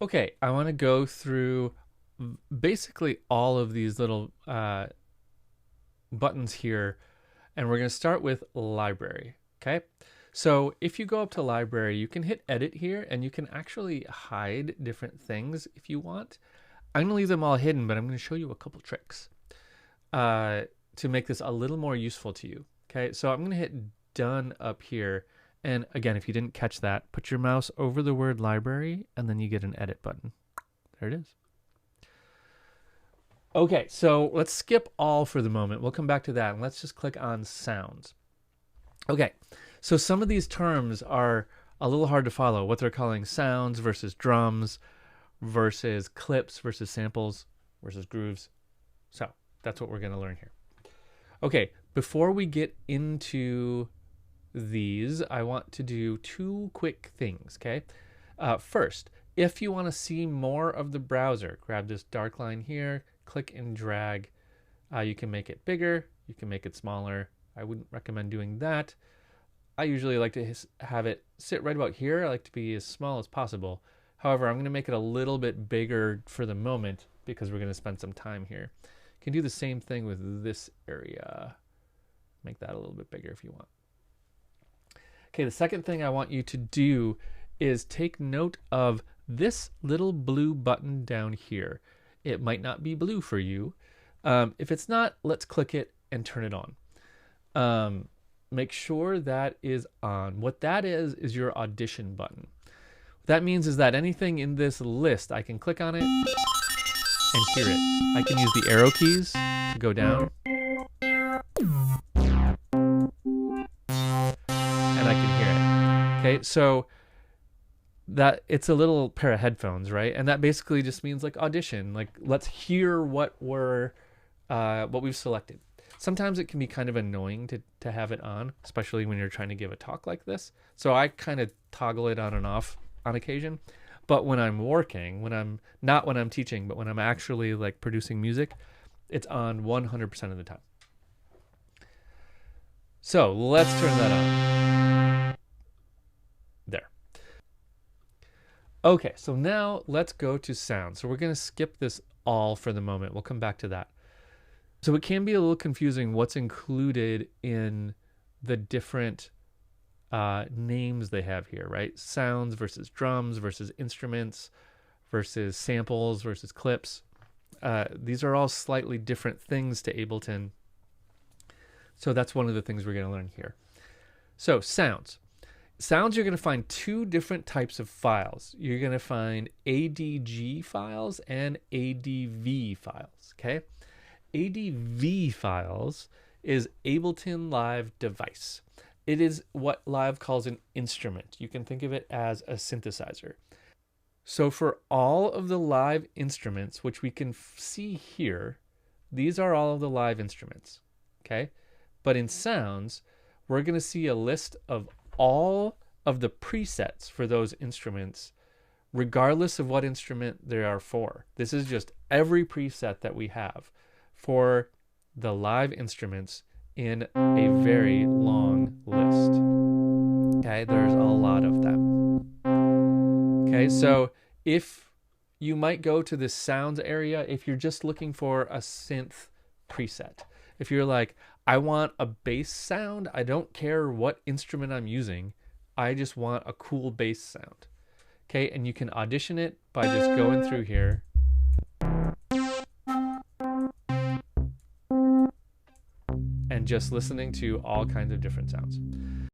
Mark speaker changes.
Speaker 1: Okay, I want to go through basically all of these little buttons here, and we're going to start with library. Okay, so if you go up to library, you can hit edit here, and you can actually hide different things if you want. I'm going to leave them all hidden, but I'm going to show you a couple tricks to make this a little more useful to you. Okay, so I'm going to hit done up here. And again, if you didn't catch that, put your mouse over the word library and then you get an edit button. There it is. Okay, so let's skip all for the moment. We'll come back to that and let's just click on sounds. Okay, so some of these terms are a little hard to follow. What they're calling sounds versus drums versus clips versus samples versus grooves. So that's what we're going to learn here. Okay, before we get into these, I want to do two quick things, okay? First, if you want to see more of the browser, grab this dark line here, click and drag. You can make it bigger, you can make it smaller. I wouldn't recommend doing that. I usually like to have it sit right about here. I like to be as small as possible. However, I'm going to make it a little bit bigger for the moment because we're going to spend some time here. You can do the same thing with this area. Make that a little bit bigger if you want. Okay, the second thing I want you to do is take note of this little blue button down here. It might not be blue for you. If it's not, let's click it and turn it on. Make sure that is on. What that is your audition button. What that means is that anything in this list, I can click on it and hear it. I can use the arrow keys to go down. And I can hear it. Okay, so that it's a little pair of headphones, right? And that basically just means like audition. Like let's hear what we've selected. Sometimes it can be kind of annoying to have it on, especially when you're trying to give a talk like this. So I kind of toggle it on and off on occasion. But when I'm working, when I'm teaching, but when I'm actually like producing music, it's on 100% of the time. So let's turn that on. There. Okay, so now let's go to sound. So we're going to skip this all for the moment. We'll come back to that. So it can be a little confusing what's included in the different names they have here, right? Sounds versus drums versus instruments versus samples versus clips. These are all slightly different things to Ableton. So that's one of the things we're going to learn here. So sounds. Sounds, you're going to find two different types of files. You're going to find ADG files and ADV files, okay? ADV files is Ableton Live Device. It is what Live calls an instrument. You can think of it as a synthesizer. So for all of the live instruments, which we can see here, these are all of the live instruments, okay? But in sounds, we're going to see a list of all of the presets for those instruments, regardless of what instrument they are for. This is just every preset that we have for the live instruments in a very long list. Okay, there's a lot of them. Okay, so if you might go to the sounds area if you're just looking for a synth preset. If you're like, I want a bass sound, I don't care what instrument I'm using, I just want a cool bass sound. Okay, and you can audition it by just going through here. And just listening to all kinds of different sounds.